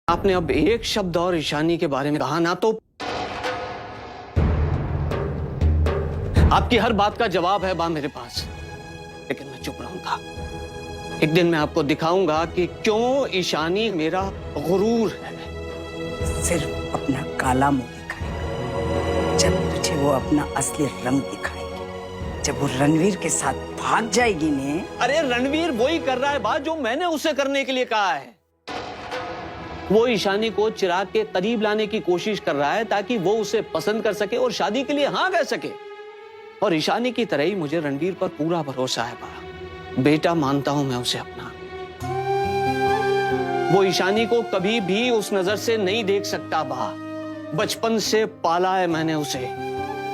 आपने अब एक शब्द और ईशानी के बारे में कहा ना तो आपकी हर बात का जवाब है बा मेरे पास, लेकिन मैं चुप रहूंगा। एक दिन मैं आपको दिखाऊंगा कि क्यों ईशानी मेरा गुरूर है। सिर्फ अपना काला मुंह दिखाएगा जब तुझे वो अपना असली रंग दिखाएगी। जब वो रणवीर के साथ भाग जाएगी ने। अरे रणवीर वही कर रहा है बात जो मैंने उसे करने के लिए कहा है। वो ईशानी को चिराग के करीब लाने की कोशिश कर रहा है ताकि वो उसे पसंद कर सके और शादी के लिए हाँ कह सके। और ईशानी की तरह ही मुझे रणवीर पर पूरा भरोसा है बा। बेटा मानता हूं मैं उसे अपना। वो ईशानी को कभी भी उस नजर से नहीं देख सकता बा। बचपन से पाला है मैंने उसे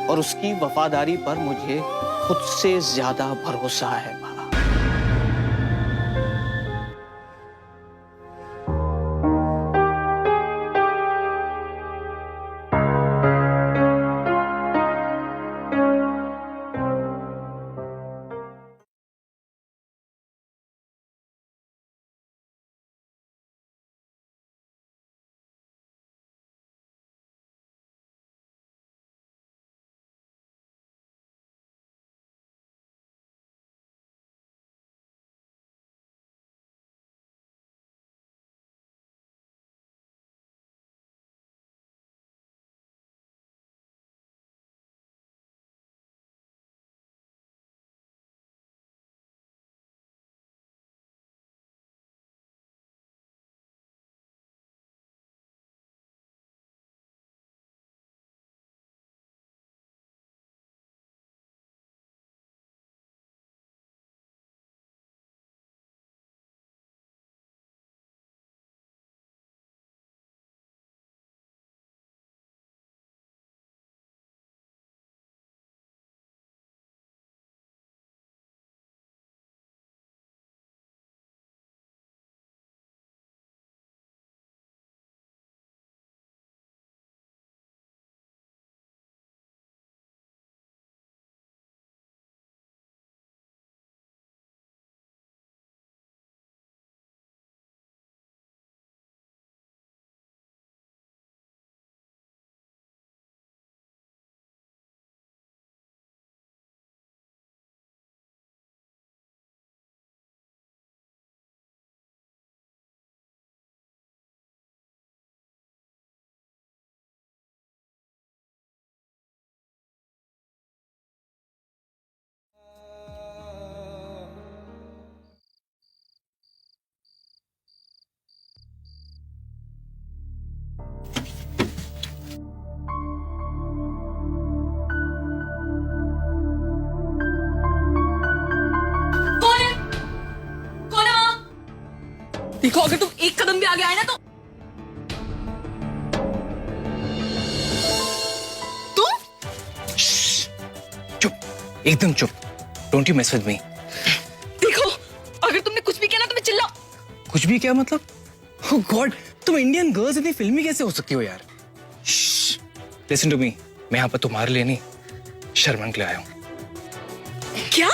और उसकी वफादारी पर मुझे खुद से ज्यादा भरोसा है बा। देखो अगर तुम एक कदम भी आगे आए ना तो तुम चुप, एकदम चुप। Don't you mess with me. देखो अगर तुमने कुछ भी किया ना तो मैं चिल्लाऊं। कुछ भी क्या मतलब? ओह गॉड, तुम इंडियन गर्ल्स इतनी फिल्मी कैसे हो सकती हो यार? लिसन टू मी, मैं यहाँ पर तुम्हारे लिए नहीं शर्मन के लिए आया हूँ। क्या?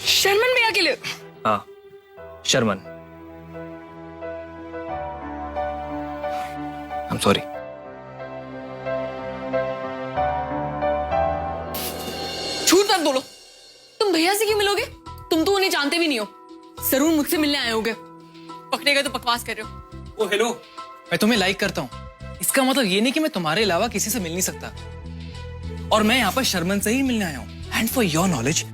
शर्मन भैया के लिए? हाँ, शर्मन। I'm sorry. झूठ मत बोलो। तुम भैया से क्यों मिलोगे? तुम तो उन्हें जानते भी नहीं हो। जरूर मुझसे मिलने आए होगे। पकड़े गए तो बकवास कर रहे हो। ओ हेलो, मैं तुम्हें लाइक करता हूँ। इसका मतलब ये नहीं कि मैं तुम्हारे अलावा किसी से मिल नहीं सकता। और मैं यहाँ पर शर्मन से ही मिलने आया हूँ। एंड फॉर योर नॉलेज,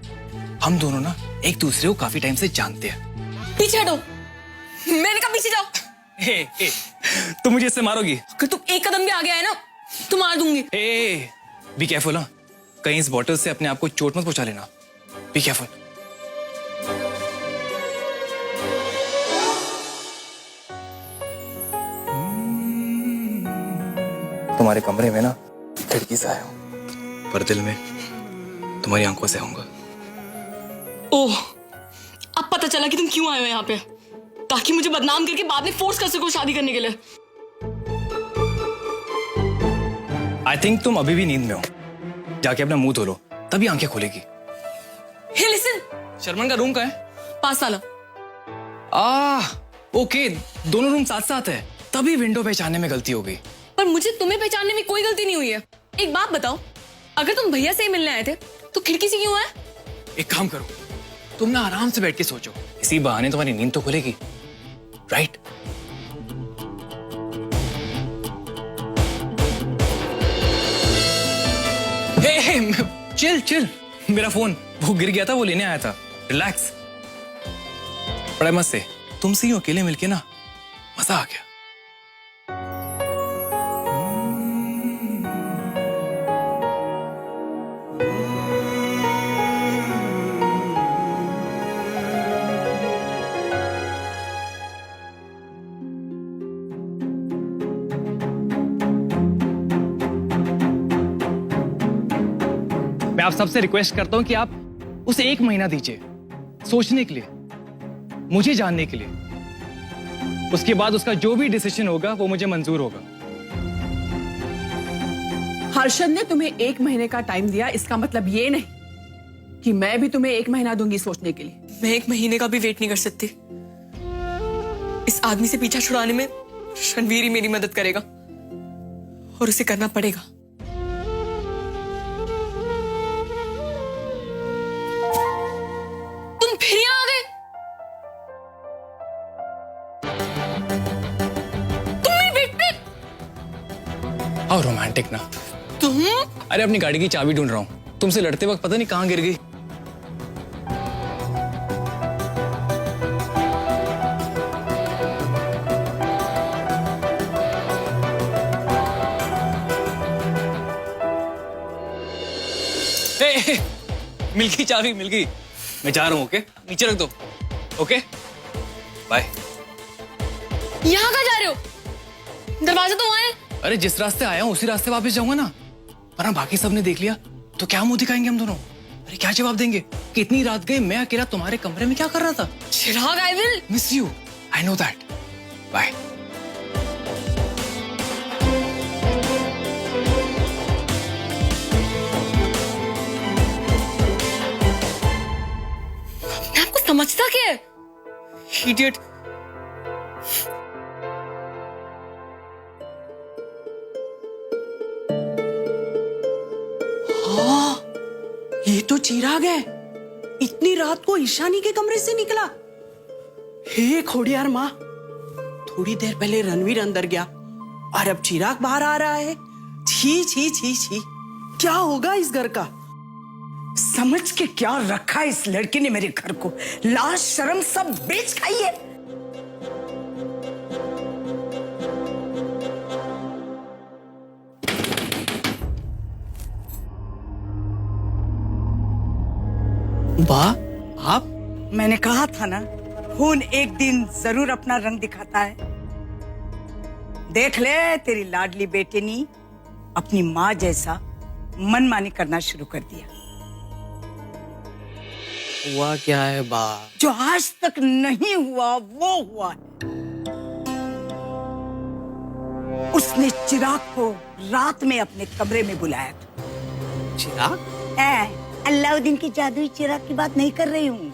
हम दोनों ना एक दूसरे को काफी टाइम से जानते हैं। पीछे हटो। मैंने कहा पीछे जाओ। ए, तुम मुझे इससे मारोगी? अगर तुम एक कदम भी आगे आए ना तो मार दूंगी। Be careful. हाँ, कहीं इस बॉटल से अपने आप को चोट मत पहुंचा लेना। Be careful. तुम्हारे कमरे में ना खिड़की से आया हूं, पर दिल में तुम्हारी आंखों से आऊंगा। ओह, अब पता चला कि तुम क्यों आए हो यहाँ पे, ताकि मुझे बदनाम करके बाद में फोर्स कर सको शादी करने के लिए। आई थिंक तुम अभी भी नींद में हो। जाके अपना मुंह धो लो, तभी आंखें खुलेगी। हे लिसन, शर्मन का रूम कहाँ है? पास वाला। ओके, दोनों रूम साथ साथ है। तभी विंडो पहचानने में गलती हो गई। पर मुझे तुम्हें पहचानने में कोई गलती नहीं हुई है। एक बात बताओ, अगर तुम भैया से ही मिलने आए थे तो खिड़की से क्यों आए? एक काम करो, तुम ना आराम से बैठ के सोचो, इसी बहाने तुम्हारी नींद तो खुलेगी, राइट? चिल चिल, मेरा फोन वो गिर गया था, वो लेने आया था। रिलैक्स, बड़ा मस्त से तुमसे ही अकेले मिलके ना मजा आ गया। मैं आप सबसे रिक्वेस्ट करता हूं कि आप उसे 1 महीना दीजिए सोचने के लिए, मुझे जानने के लिए। उसके बाद उसका जो भी डिसीजन होगा वो मुझे मंजूर होगा। हर्षद ने तुम्हें 1 महीने का टाइम दिया, इसका मतलब ये नहीं कि मैं भी तुम्हें 1 महीना दूंगी सोचने के लिए। मैं 1 महीने का भी वेट नहीं कर सकती। इस आदमी से पीछा छुड़ाने में रणवीर ही मेरी मदद करेगा और उसे करना पड़ेगा। तुम फिर यहाँ आ गए? तुम मेरी वेट पे? हाउ रोमांटिक ना। तुम? अरे अपनी गाड़ी की चाबी ढूंढ रहा हूं, तुमसे लड़ते वक्त पता नहीं कहां गिर गई। मिल गई चाबी, मिल गई। मैं जा रहा हूं, ओके? नीचे रख दो, ओके? बाय। यहाँ कहाँ जा रहे हो? दरवाजा तो वहां है। अरे जिस रास्ते आया हूं उसी रास्ते वापस जाऊंगा ना, वरना बाकी सबने देख लिया तो क्या मुंह दिखाएंगे हम दोनों? अरे क्या जवाब देंगे? कितनी रात गई, मैं अकेला तुम्हारे कमरे में क्या कर रहा था? Chirag, I will miss you, I know that. Bye. आपको समझता क्या है? Idiot. हाँ, ये तो चिराग है। इतनी रात को ईशानी के कमरे से निकला। हे खोड़ियार माँ, थोड़ी देर पहले रणवीर अंदर गया और अब चिराग बाहर आ रहा है। छी छी छी छी, क्या होगा इस घर का? समझ के क्या रखा है इस लड़के ने मेरे घर को? लाज शर्म सब बेच खाई है। वाह, आप? मैंने कहा था ना, खून एक दिन जरूर अपना रंग दिखाता है। देख ले, तेरी लाडली बेटे ने अपनी माँ जैसा मनमानी करना शुरू कर दिया। हुआ क्या है बा? जो आज तक नहीं हुआ वो हुआ है। उसने चिराग को रात में अपने कमरे में बुलाया था। चिराग? अलाउद्दीन की जादुई चिराग की बात नहीं कर रही हूँ,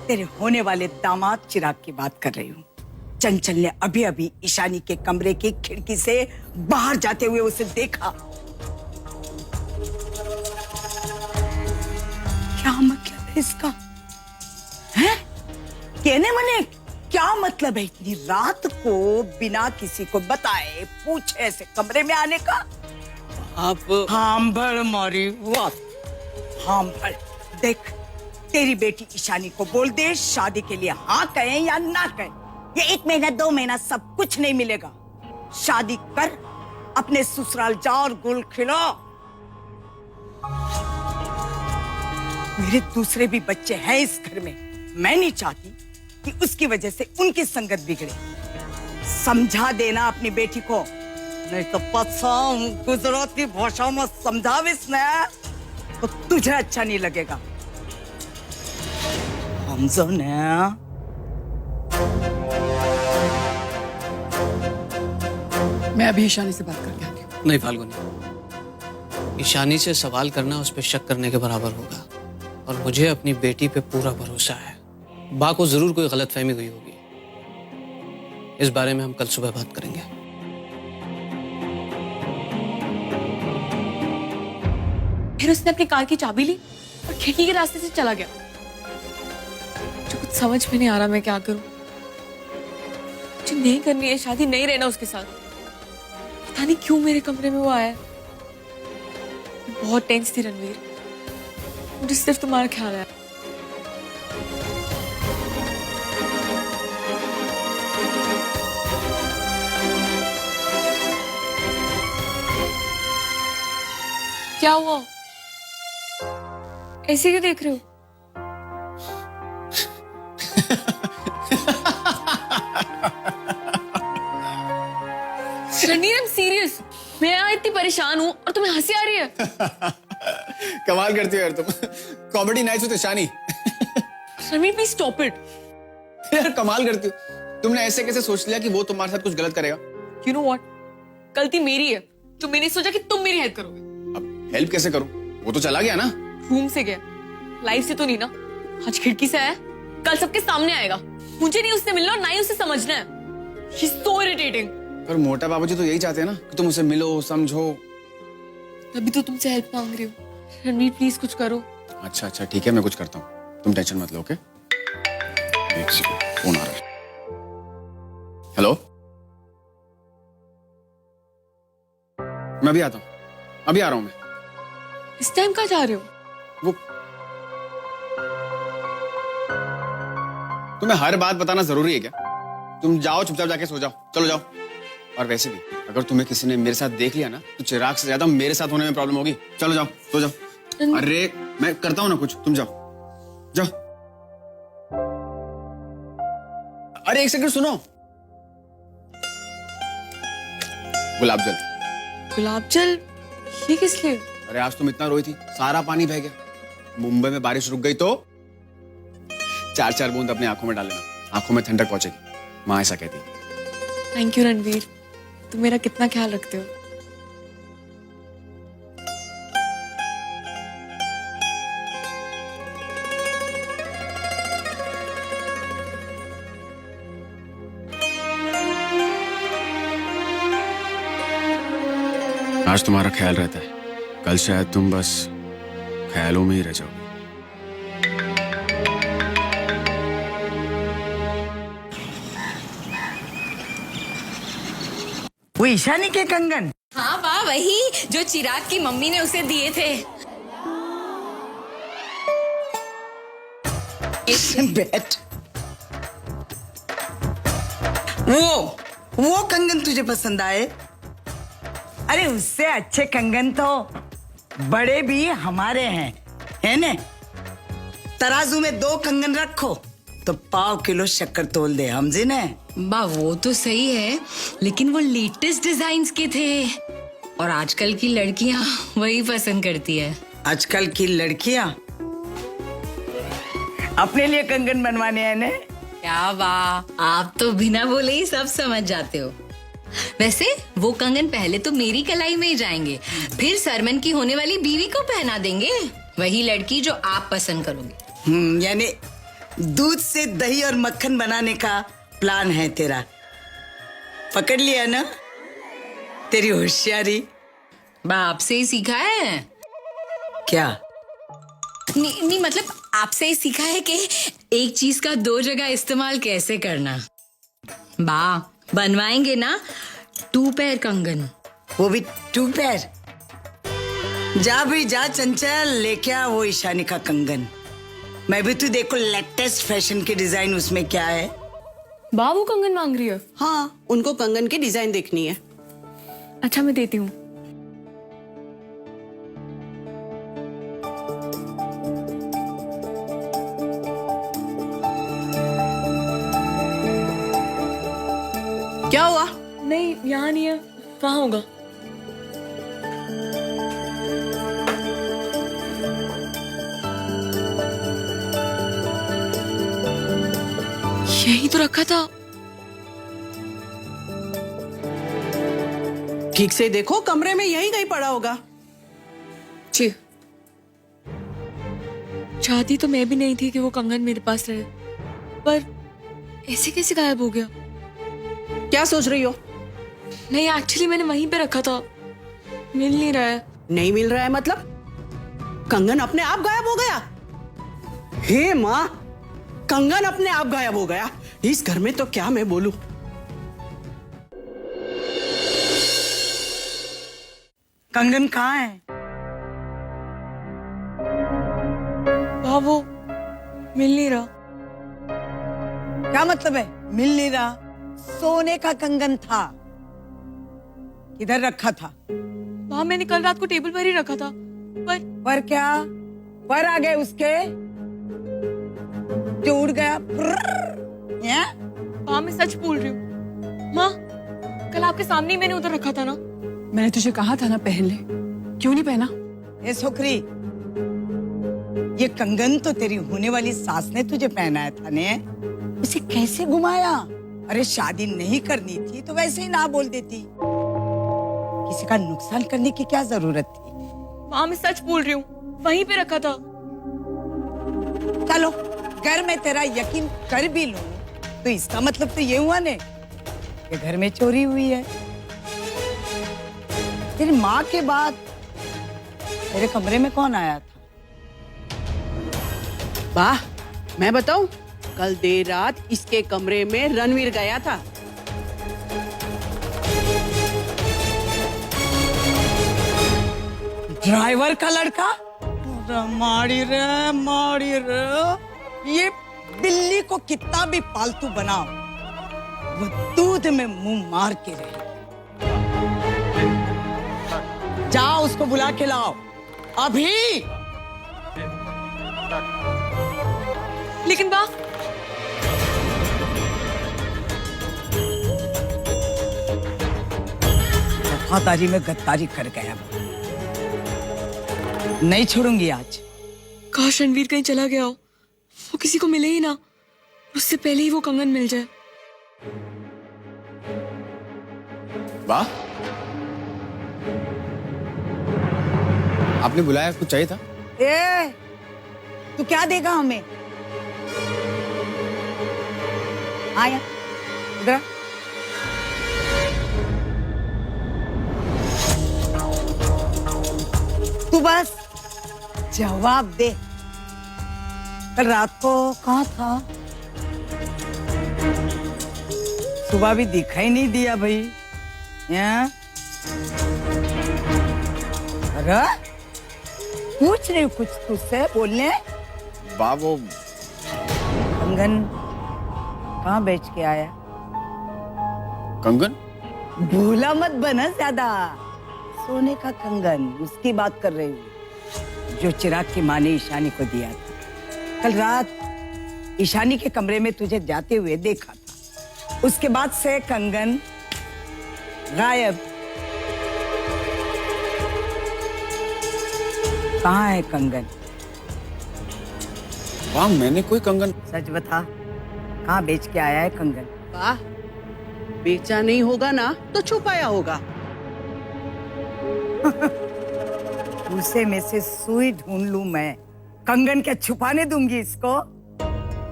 तेरे होने वाले दामाद चिराग की बात कर रही हूँ। चंचल ने अभी अभी ईशानी के कमरे की खिड़की से बाहर जाते हुए उसे देखा। क्या मतलब है इसका? हैं? कहने मने क्या मतलब है इतनी रात को बिना किसी को बताए पूछे ऐसे कमरे में आने का? आप? हांभड़ मारी बात, हांभड़। देख, तेरी बेटी ईशानी को बोल दे, शादी के लिए हाँ कहें या ना कहें, ये 1 महीना 2 महीना सब कुछ नहीं मिलेगा। शादी कर, अपने ससुराल जा और गुल खिला। मेरे दूसरे भी बच्चे हैं इस घर में, मैं नहीं चाहती कि उसकी वजह से उनकी संगत बिगड़े। समझा देना अपनी बेटी को, नहीं तो पछा गुजराती भाषा में समझाविस ना तो तुझे अच्छा नहीं लगेगा। समझो ना? मैं अभी ईशानी से बात करके आती हूँ। नहीं फाल्गुनी, ईशानी से सवाल करना उस पर शक करने के बराबर होगा, और मुझे अपनी बेटी पे पूरा भरोसा है। बा को जरूर कोई गलतफहमी हुई होगी। इस बारे में हम कल सुबह बात करेंगे। फिर उसने अपनी कार की चाबी ली और खिड़की के रास्ते से चला गया। जो कुछ समझ में नहीं आ रहा मैं क्या करूं। मुझे नहीं करनी है शादी, नहीं रहना उसके साथ। पता नहीं क्यों मेरे कमरे में वो आया। मैं बहुत टेंस थी रणवीर, मुझे सिर्फ तुम्हारा ख्याल आया। क्या हुआ? ऐसे क्यों देख रहे हो? Ranveer, I am serious. मैं यहाँ इतनी परेशान हूँ और तुम्हें हंसी आ रही है। कमाल करती हो यार तुम। Comedy nights with Ishani. Ranveer please stop it. यार कमाल करती हो तुमने। ऐसे कैसे सोच लिया कि वो तुम्हारे साथ कुछ गलत करेगा? यू नो व्हाट, गलती मेरी है जो मैंने सोचा कि तुम मेरी हेल्प करोगे। अब हेल्प कैसे करूं? वो तो चला गया ना। रूम से गया, लाइफ से तो नहीं ना। आज खिड़की से आया, कल सबके सामने आएगा। मुझे नहीं उससे मिलना और ना ही उसे समझना है। She's so irritating। पर मोटा बाबूजी तो यही चाहते हैं ना कि तुम उसे मिलो, समझो। तभी तो तुमसे हेल्प मांग रही हूँ। रणवीर प्लीज कुछ करो। अच्छा अच्छा ठीक है, मैं कुछ करता हूँ, तुम टेंशन मत लो। ओके, एक सेकंड, फोन आ रहा है। हेलो, मैं अभी आता हूँ, अभी आ रहा हूँ मैं। इस टाइम कहाँ जा रहे हो? वो तुम्हें हर बात बताना जरूरी है क्या? तुम जाओ, चुपचाप जाके सो जाओ, चलो जाओ। और वैसे भी अगर तुम्हें किसी ने मेरे साथ देख लिया ना तो चिराग से ज्यादा मेरे साथ होने में प्रॉब्लम होगी। चलो जाओ, सो जाओ। अरे मैं करता हूँ ना कुछ, तुम जाओ जाओ। अरे एक सेकंड सुनो, गुलाब जल। गुलाब जल? ये किस लिए? अरे आज तुम इतना रोई थी, सारा पानी बह गया। मुंबई में बारिश रुक गई तो 4-4 बूंद अपनी आंखों में डाल लेना, आंखों में ठंडक पहुंचेगी। माँ ऐसा कहती है। थैंक यू रणवीर, तुम मेरा कितना ख्याल रखते हो। आज तुम्हारा ख्याल रहता है, कल शायद तुम बस ख्यालों में ही रह जाओगे। वो ईशानी के कंगन? हाँ वाह, वही जो चिराग की मम्मी ने उसे दिए थे। बैठ। वो कंगन तुझे पसंद आए? अरे उससे अच्छे कंगन तो बड़े भी हमारे हैं, है ने? तराजू में 2 कंगन रखो तो 1/2 किलो शक्कर तोल दे, समझे ने? बा वो तो सही है, लेकिन वो लेटेस्ट डिजाइन्स के थे और आजकल की लड़कियां वही पसंद करती है। आजकल की लड़कियां अपने लिए कंगन बनवाने हैं ने? क्या वाह, आप तो बिना बोले ही सब समझ जाते हो। वैसे वो कंगन पहले तो मेरी कलाई में ही जाएंगे, फिर सरमन की होने वाली बीवी को पहना देंगे, वही लड़की जो आप पसंद करोगे। यानी दूध से दही और मक्खन बनाने का प्लान है तेरा? पकड़ लिया ना तेरी होशियारी? बाप से ही सीखा है। क्या? नहीं मतलब आपसे ही सीखा है कि एक चीज का 2 जगह इस्तेमाल कैसे करना। बा बनवाएंगे ना 2 पैर कंगन, वो भी 2 पैर? जा भी जा चंचल, लेके आ वो ईशानी का कंगन। मैं भी तो देखो लेटेस्ट फैशन के डिजाइन उसमें क्या है। बाबू कंगन मांग रही है? हाँ, उनको कंगन की डिजाइन देखनी है। अच्छा मैं देती हूँ। क्या हुआ? नहीं यहाँ नहीं है, वहां होगा। यही तो रखा था। ठीक से देखो, कमरे में यही कहीं पड़ा होगा। जी, चाहती तो मैं भी नहीं थी कि वो कंगन मेरे पास रहे, पर ऐसे कैसे गायब हो गया? क्या सोच रही हो? नहीं, एक्चुअली मैंने वहीं पे रखा था, मिल नहीं रहा है। नहीं मिल रहा है मतलब? कंगन अपने आप गायब हो गया? हे माँ, कंगन अपने आप गायब हो गया? इस घर में तो क्या मैं बोलूं। कंगन कहाँ है? वो मिल नहीं रहा। क्या मतलब है मिल नहीं रहा? सोने का कंगन था, किधर रखा था? वहां मैंने कल रात को टेबल पर ही रखा था, पर क्या पर आ गए उसके जो उड़ गया? वहां मैं सच बोल रही हूँ माँ, कल आपके सामने ही मैंने उधर रखा था ना। मैंने तुझे कहा था ना पहन ले, क्यों नहीं पहना? ए छोकरी, ये कंगन तो तेरी होने वाली सास ने तुझे पहनाया था ने, उसे कैसे घुमाया? अरे शादी नहीं करनी थी तो वैसे ही ना बोल देती, किसी का नुकसान करने की क्या जरूरत थी? माँ मैं सच बोल रही हूँ, वहीं पे रखा था। चलो घर में तेरा यकीन कर भी लूं तो इसका मतलब तो ये हुआ ने कि घर में चोरी हुई है। तेरी माँ के बाद तेरे कमरे में कौन आया था? वाह, मैं बताऊं, कल देर रात इसके कमरे में रणवीर गया था। ड्राइवर का लड़का? मारी रे, ये बिल्ली को कितना भी पालतू बनाओ, वो दूध में मुंह मार के रहे। जाओ उसको बुला के लाओ अभी। लेकिन बा, वफादारी में गद्दारी कर गया वो, नहीं छोड़ूंगी आज। काश रणवीर कहीं चला गया हो, वो किसी को मिले ही ना, उससे पहले ही वो कंगन मिल जाए। वाह, आपने बुलाया, कुछ चाहिए था? ए, तू क्या देगा हमें? आया इधर आ। तू बस जवाब दे, कल रात को कहाँ था? सुबह भी दिखाई नहीं दिया भाई। यहाँ अरे पूछ रही हूँ कुछ तुझसे, बोलने। वाह, वो कंगन कहाँ बेच के आया? कंगन? भूला मत बना ज्यादा, सोने का कंगन उसकी बात कर रही हूँ जो चिराग की माँ ने ईशानी को दिया था। कल रात ईशानी के कमरे में तुझे जाते हुए देखा था, उसके बाद से कंगन गायब। कहाँ है कंगन? वाह, मैंने कोई कंगन। सच बता, कहाँ बेच के आया है कंगन? वाह, बेचा नहीं होगा ना तो छुपाया होगा। भूसे में से सुई ढूंढ लूं मैं, कंगन क्या छुपाने दूंगी इसको?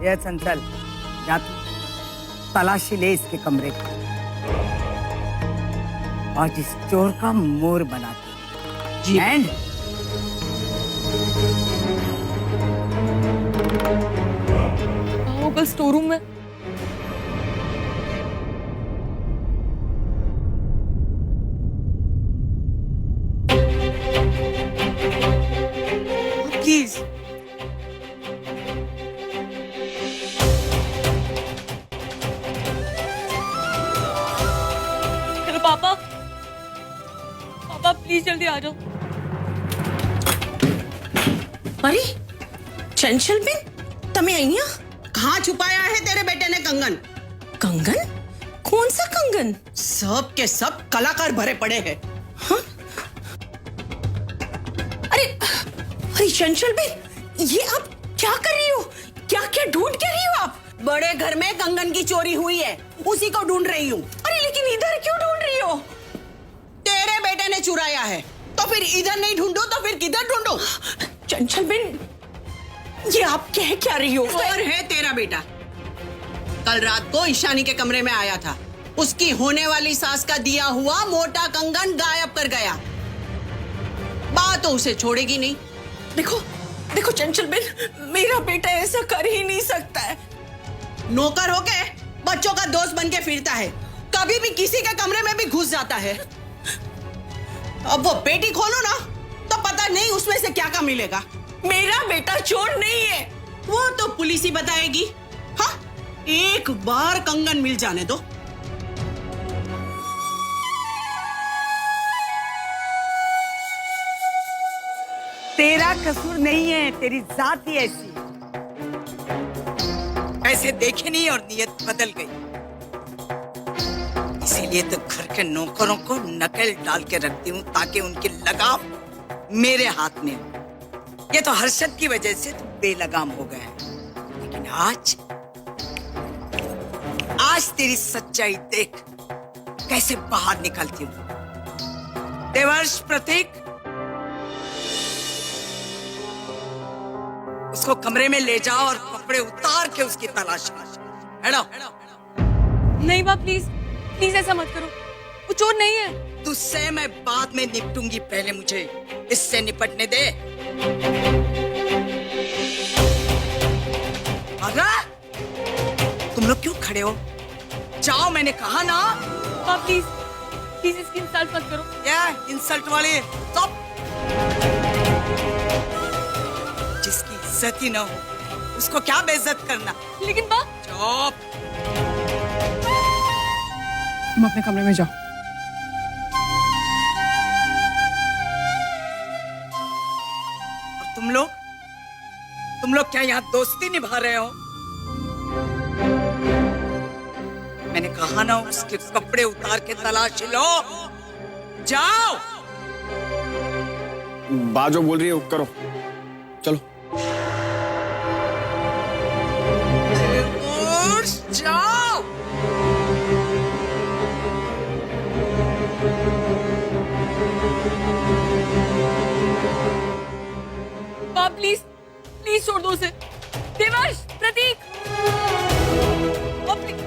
ये चंचल, जा तू तलाशी ले इसके कमरे की, आज इस चोर का मोर बनाती। जी। एंड वो कल स्टोर रूम में। प्लीज हेलो पापा, पापा प्लीज जल्दी आ जाओ। अरे चंचल बेन, तमे અહીંયા कहाँ छुपाया है तेरे बेटे ने कंगन? कंगन? कौन सा कंगन? सब के सब कलाकार भरे पड़े हैं। हाँ? अरे चंचल बेन, ये आप क्या कर रही हो? क्या क्या ढूंढ के रही हो आप? बड़े घर में कंगन की चोरी हुई है, उसी को ढूंढ रही हूँ। अरे लेकिन इधर क्यों ढूंढ रही हो? तेरे बेटे ने चुराया है, तो फिर इधर नहीं ढूंढो तो फिर किधर ढूंढो? चंचल बेन, ये आप कह क्या रही हो? और है तेरा बेटा, कल रात को ईशानी के कमरे में आया था, उसकी होने वाली सास का दिया हुआ मोटा कंगन गायब कर गया। बात तो उसे छोड़ेगी नहीं। देखो देखो चंचल बेन, मेरा बेटा ऐसा कर ही नहीं सकता है। नौकर होके बच्चों का दोस्त बन के फिरता है, कभी भी किसी के कमरे में भी घुस जाता है। अब वो पेटी खोलो ना तो पता नहीं उसमें से क्या क्या मिलेगा। मेरा बेटा चोर नहीं है। वो तो पुलिस ही बताएगी। हाँ, एक बार कंगन मिल जाने दो। तेरा कसूर नहीं है, तेरी जात ही ऐसी है। ऐसे देखे नहीं और नियत बदल गई। इसीलिए तो घर के नौकरों को नकल डाल के रखती हूँ ताकि उनकी लगाम मेरे हाथ में हो। ये तो हर्षद की वजह से तो बेलगाम हो गए हैं, लेकिन आज तेरी सच्चाई देख कैसे बाहर निकलती हूँ। देवर्ष प्रतीक, उसको कमरे में ले जाओ और कपड़े उतार के उसकी तलाश हेलो। नहीं बा, प्लीज प्लीज ऐसा मत करो, वो चोर नहीं है। तुझसे मैं बाद में निपटूंगी, पहले मुझे इससे निपटने दे। अरे तुम लोग क्यों खड़े हो? जाओ, मैंने कहा ना। बा प्लीज प्लीज इसकी इंसल्ट मत करो। क्या इंसल्ट वाली? स्टॉप। जिसकी इज्जत ही ना हो उसको क्या बेइज्जत करना। लेकिन बा, चुप। तुम अपने कमरे में जाओ। और तुम लोग क्या यहाँ दोस्ती निभा रहे हो? मैंने कहा ना उसके कपड़े उतार के तलाश लो। जाओ। बात जो बोल रही है वो करो, चलो। जाओ। बा प्लीज प्लीज छोड़ दो उसे। देवर्ष, प्रतीक, बा, प्लीज।